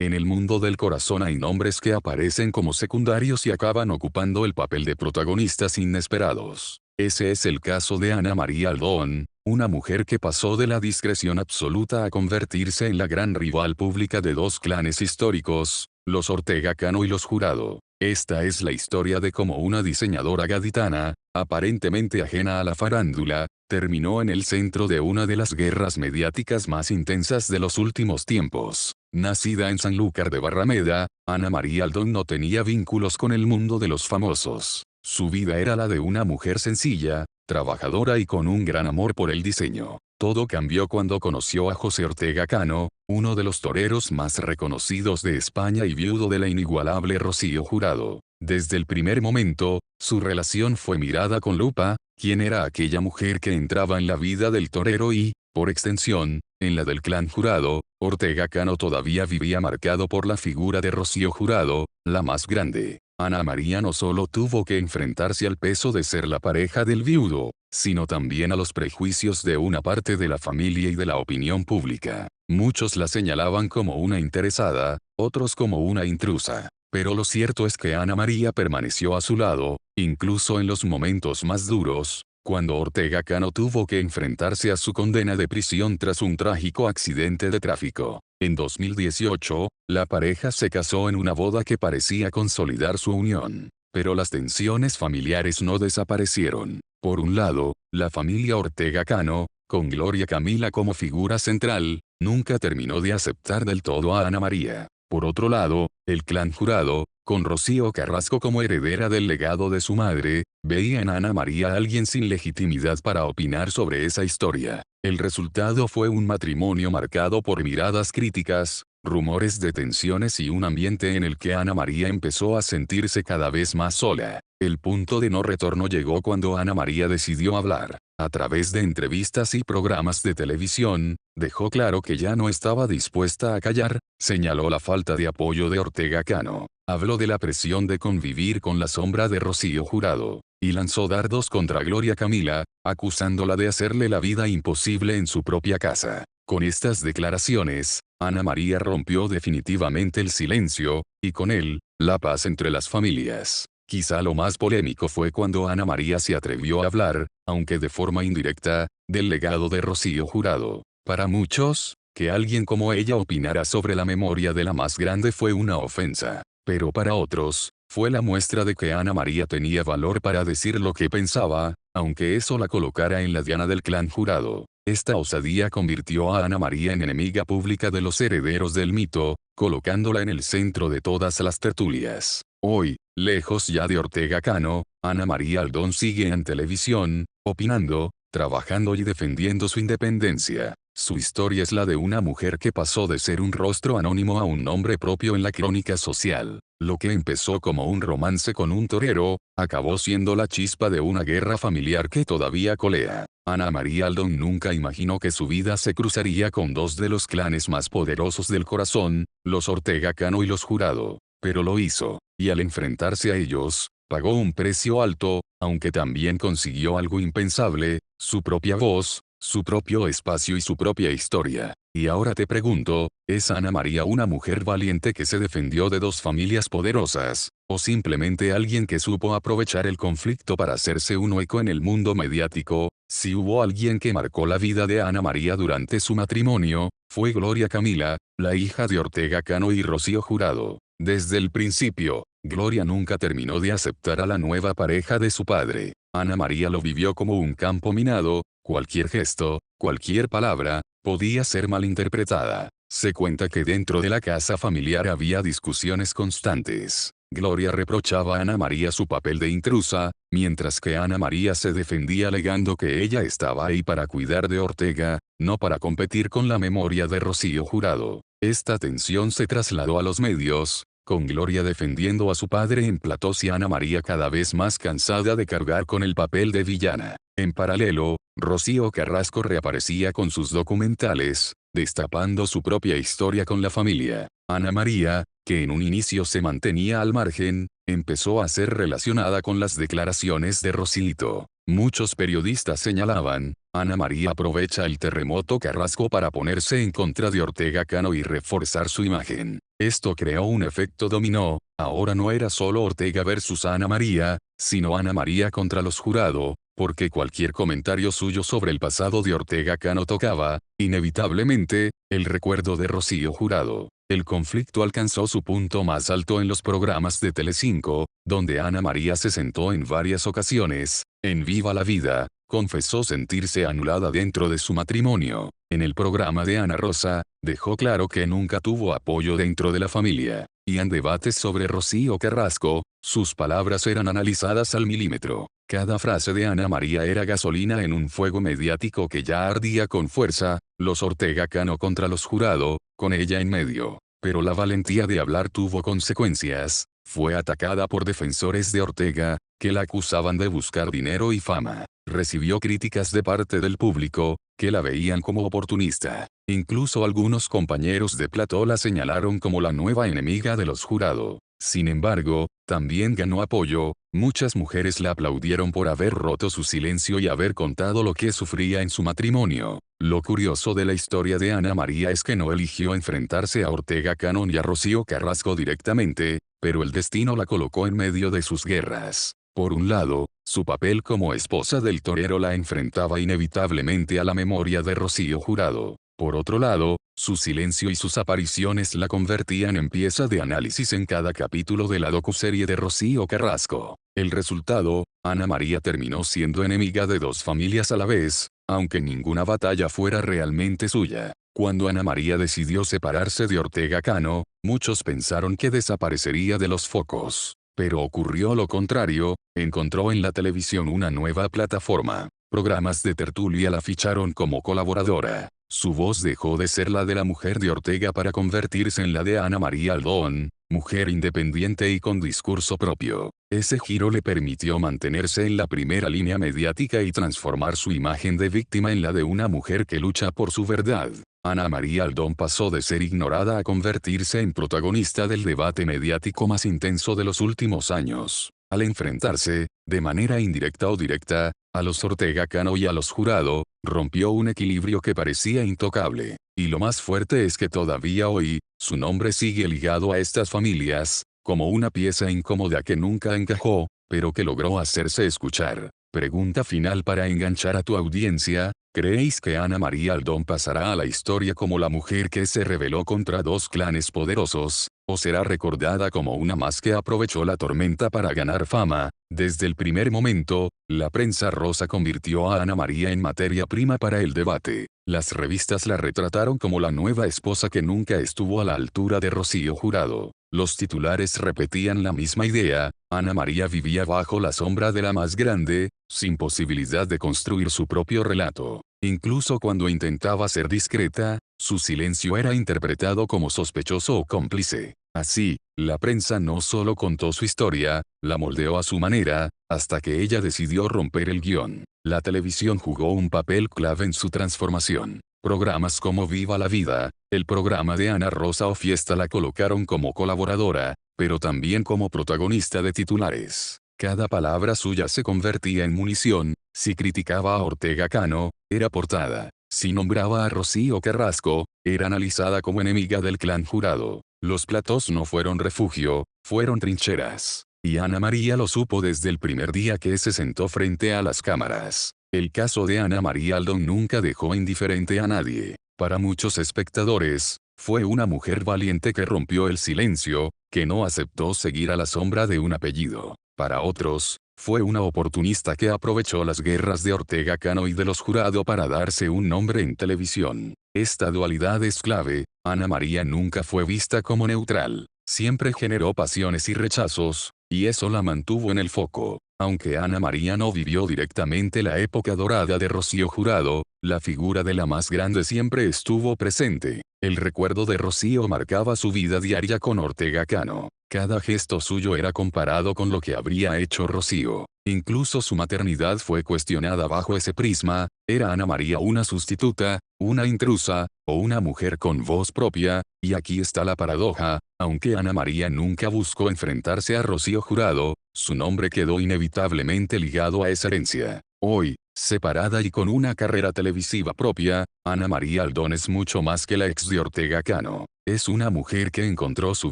En el mundo del corazón hay nombres que aparecen como secundarios y acaban ocupando el papel de protagonistas inesperados. Ese es el caso de Ana María Aldón, una mujer que pasó de la discreción absoluta a convertirse en la gran rival pública de dos clanes históricos, los Ortega Cano y los Jurado. Esta es la historia de cómo una diseñadora gaditana, aparentemente ajena a la farándula, terminó en el centro de una de las guerras mediáticas más intensas de los últimos tiempos. Nacida en Sanlúcar de Barrameda, Ana María Aldón no tenía vínculos con el mundo de los famosos. Su vida era la de una mujer sencilla, trabajadora y con un gran amor por el diseño. Todo cambió cuando conoció a José Ortega Cano, uno de los toreros más reconocidos de España y viudo de la inigualable Rocío Jurado. Desde el primer momento, su relación fue mirada con lupa, quién era aquella mujer que entraba en la vida del torero y, por extensión, en la del clan Jurado. Ortega Cano todavía vivía marcado por la figura de Rocío Jurado, la más grande. Ana María no solo tuvo que enfrentarse al peso de ser la pareja del viudo, sino también a los prejuicios de una parte de la familia y de la opinión pública. Muchos la señalaban como una interesada, otros como una intrusa. Pero lo cierto es que Ana María permaneció a su lado, incluso en los momentos más duros, cuando Ortega Cano tuvo que enfrentarse a su condena de prisión tras un trágico accidente de tráfico. En 2018, la pareja se casó en una boda que parecía consolidar su unión. Pero las tensiones familiares no desaparecieron. Por un lado, la familia Ortega Cano, con Gloria Camila como figura central, nunca terminó de aceptar del todo a Ana María. Por otro lado, el clan Jurado, con Rocío Carrasco como heredera del legado de su madre, veía en Ana María a alguien sin legitimidad para opinar sobre esa historia. El resultado fue un matrimonio marcado por miradas críticas, rumores de tensiones y un ambiente en el que Ana María empezó a sentirse cada vez más sola. El punto de no retorno llegó cuando Ana María decidió hablar. A través de entrevistas y programas de televisión, dejó claro que ya no estaba dispuesta a callar, señaló la falta de apoyo de Ortega Cano, habló de la presión de convivir con la sombra de Rocío Jurado, y lanzó dardos contra Gloria Camila, acusándola de hacerle la vida imposible en su propia casa. Con estas declaraciones, Ana María rompió definitivamente el silencio, y con él, la paz entre las familias. Quizá lo más polémico fue cuando Ana María se atrevió a hablar, aunque de forma indirecta, del legado de Rocío Jurado. Para muchos, que alguien como ella opinara sobre la memoria de la más grande fue una ofensa. Pero para otros, fue la muestra de que Ana María tenía valor para decir lo que pensaba, aunque eso la colocara en la diana del clan Jurado. Esta osadía convirtió a Ana María en enemiga pública de los herederos del mito, colocándola en el centro de todas las tertulias. Hoy, lejos ya de Ortega Cano, Ana María Aldón sigue en televisión, opinando, trabajando y defendiendo su independencia. Su historia es la de una mujer que pasó de ser un rostro anónimo a un nombre propio en la crónica social. Lo que empezó como un romance con un torero, acabó siendo la chispa de una guerra familiar que todavía colea. Ana María Aldón nunca imaginó que su vida se cruzaría con dos de los clanes más poderosos del corazón, los Ortega Cano y los Jurado. Pero lo hizo, y al enfrentarse a ellos, pagó un precio alto, aunque también consiguió algo impensable, su propia voz, su propio espacio y su propia historia. Y ahora te pregunto, ¿es Ana María una mujer valiente que se defendió de dos familias poderosas, o simplemente alguien que supo aprovechar el conflicto para hacerse un hueco en el mundo mediático? Si hubo alguien que marcó la vida de Ana María durante su matrimonio, fue Gloria Camila, la hija de Ortega Cano y Rocío Jurado. Desde el principio, Gloria nunca terminó de aceptar a la nueva pareja de su padre. Ana María lo vivió como un campo minado, cualquier gesto, cualquier palabra, podía ser malinterpretada. Se cuenta que dentro de la casa familiar había discusiones constantes. Gloria reprochaba a Ana María su papel de intrusa, mientras que Ana María se defendía alegando que ella estaba ahí para cuidar de Ortega, no para competir con la memoria de Rocío Jurado. Esta tensión se trasladó a los medios, con Gloria defendiendo a su padre en platós y Ana María cada vez más cansada de cargar con el papel de villana. En paralelo, Rocío Carrasco reaparecía con sus documentales, destapando su propia historia con la familia. Ana María, que en un inicio se mantenía al margen, empezó a ser relacionada con las declaraciones de Rosito. Muchos periodistas señalaban, Ana María aprovecha el terremoto Carrasco para ponerse en contra de Ortega Cano y reforzar su imagen. Esto creó un efecto dominó, ahora no era solo Ortega versus Ana María, sino Ana María contra los Jurado, porque cualquier comentario suyo sobre el pasado de Ortega Cano tocaba, inevitablemente, el recuerdo de Rocío Jurado. El conflicto alcanzó su punto más alto en los programas de Telecinco, donde Ana María se sentó en varias ocasiones, en Viva la Vida, confesó sentirse anulada dentro de su matrimonio. En el programa de Ana Rosa, dejó claro que nunca tuvo apoyo dentro de la familia. Y en debates sobre Rocío Carrasco, sus palabras eran analizadas al milímetro. Cada frase de Ana María era gasolina en un fuego mediático que ya ardía con fuerza, los Ortega Cano contra los Jurado, con ella en medio. Pero la valentía de hablar tuvo consecuencias. Fue atacada por defensores de Ortega, que la acusaban de buscar dinero y fama. Recibió críticas de parte del público, que la veían como oportunista. Incluso algunos compañeros de plató la señalaron como la nueva enemiga de los Jurado. Sin embargo, también ganó apoyo, muchas mujeres la aplaudieron por haber roto su silencio y haber contado lo que sufría en su matrimonio. Lo curioso de la historia de Ana María es que no eligió enfrentarse a Ortega Cano y a Rocío Carrasco directamente, pero el destino la colocó en medio de sus guerras. Por un lado, su papel como esposa del torero la enfrentaba inevitablemente a la memoria de Rocío Jurado. Por otro lado, su silencio y sus apariciones la convertían en pieza de análisis en cada capítulo de la docuserie de Rocío Carrasco. El resultado, Ana María terminó siendo enemiga de dos familias a la vez, aunque ninguna batalla fuera realmente suya. Cuando Ana María decidió separarse de Ortega Cano, muchos pensaron que desaparecería de los focos. Pero ocurrió lo contrario, encontró en la televisión una nueva plataforma. Programas de tertulia la ficharon como colaboradora. Su voz dejó de ser la de la mujer de Ortega para convertirse en la de Ana María Aldón, mujer independiente y con discurso propio. Ese giro le permitió mantenerse en la primera línea mediática y transformar su imagen de víctima en la de una mujer que lucha por su verdad. Ana María Aldón pasó de ser ignorada a convertirse en protagonista del debate mediático más intenso de los últimos años. Al enfrentarse, de manera indirecta o directa, a los Ortega Cano y a los Jurado, rompió un equilibrio que parecía intocable. Y lo más fuerte es que todavía hoy, su nombre sigue ligado a estas familias, como una pieza incómoda que nunca encajó, pero que logró hacerse escuchar. Pregunta final para enganchar a tu audiencia, ¿creéis que Ana María Aldón pasará a la historia como la mujer que se rebeló contra dos clanes poderosos, o será recordada como una más que aprovechó la tormenta para ganar fama? Desde el primer momento, la prensa rosa convirtió a Ana María en materia prima para el debate. Las revistas la retrataron como la nueva esposa que nunca estuvo a la altura de Rocío Jurado. Los titulares repetían la misma idea, Ana María vivía bajo la sombra de la más grande, sin posibilidad de construir su propio relato. Incluso cuando intentaba ser discreta, su silencio era interpretado como sospechoso o cómplice. Así, la prensa no solo contó su historia, la moldeó a su manera, hasta que ella decidió romper el guión. La televisión jugó un papel clave en su transformación. Programas como Viva la Vida, el programa de Ana Rosa o Fiesta la colocaron como colaboradora, pero también como protagonista de titulares. Cada palabra suya se convertía en munición, si criticaba a Ortega Cano, era portada. Si nombraba a Rocío Carrasco, era analizada como enemiga del clan Jurado. Los platós no fueron refugio, fueron trincheras. Y Ana María lo supo desde el primer día que se sentó frente a las cámaras. El caso de Ana María Aldón nunca dejó indiferente a nadie. Para muchos espectadores, fue una mujer valiente que rompió el silencio, que no aceptó seguir a la sombra de un apellido. Para otros, fue una oportunista que aprovechó las guerras de Ortega Cano y de los Jurado para darse un nombre en televisión. Esta dualidad es clave. Ana María nunca fue vista como neutral. Siempre generó pasiones y rechazos, y eso la mantuvo en el foco. Aunque Ana María no vivió directamente la época dorada de Rocío Jurado, la figura de la más grande siempre estuvo presente. El recuerdo de Rocío marcaba su vida diaria con Ortega Cano. Cada gesto suyo era comparado con lo que habría hecho Rocío. Incluso su maternidad fue cuestionada bajo ese prisma. ¿Era Ana María una sustituta, una intrusa, o una mujer con voz propia? Y aquí está la paradoja. Aunque Ana María nunca buscó enfrentarse a Rocío Jurado, su nombre quedó inevitablemente ligado a esa herencia. Hoy, separada y con una carrera televisiva propia, Ana María Aldón es mucho más que la ex de Ortega Cano. Es una mujer que encontró su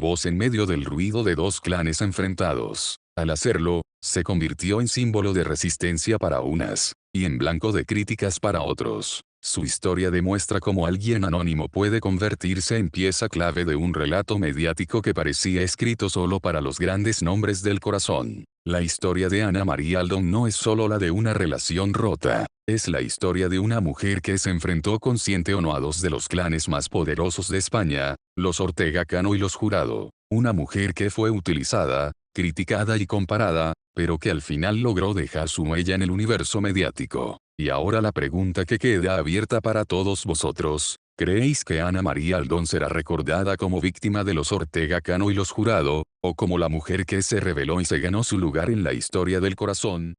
voz en medio del ruido de dos clanes enfrentados. Al hacerlo, se convirtió en símbolo de resistencia para unas, y en blanco de críticas para otros. Su historia demuestra cómo alguien anónimo puede convertirse en pieza clave de un relato mediático que parecía escrito solo para los grandes nombres del corazón. La historia de Ana María Aldón no es solo la de una relación rota, es la historia de una mujer que se enfrentó consciente o no a dos de los clanes más poderosos de España, los Ortega Cano y los Jurado. Una mujer que fue utilizada, criticada y comparada, pero que al final logró dejar su huella en el universo mediático. Y ahora la pregunta que queda abierta para todos vosotros, ¿creéis que Ana María Aldón será recordada como víctima de los Ortega Cano y los Jurado, o como la mujer que se rebeló y se ganó su lugar en la historia del corazón?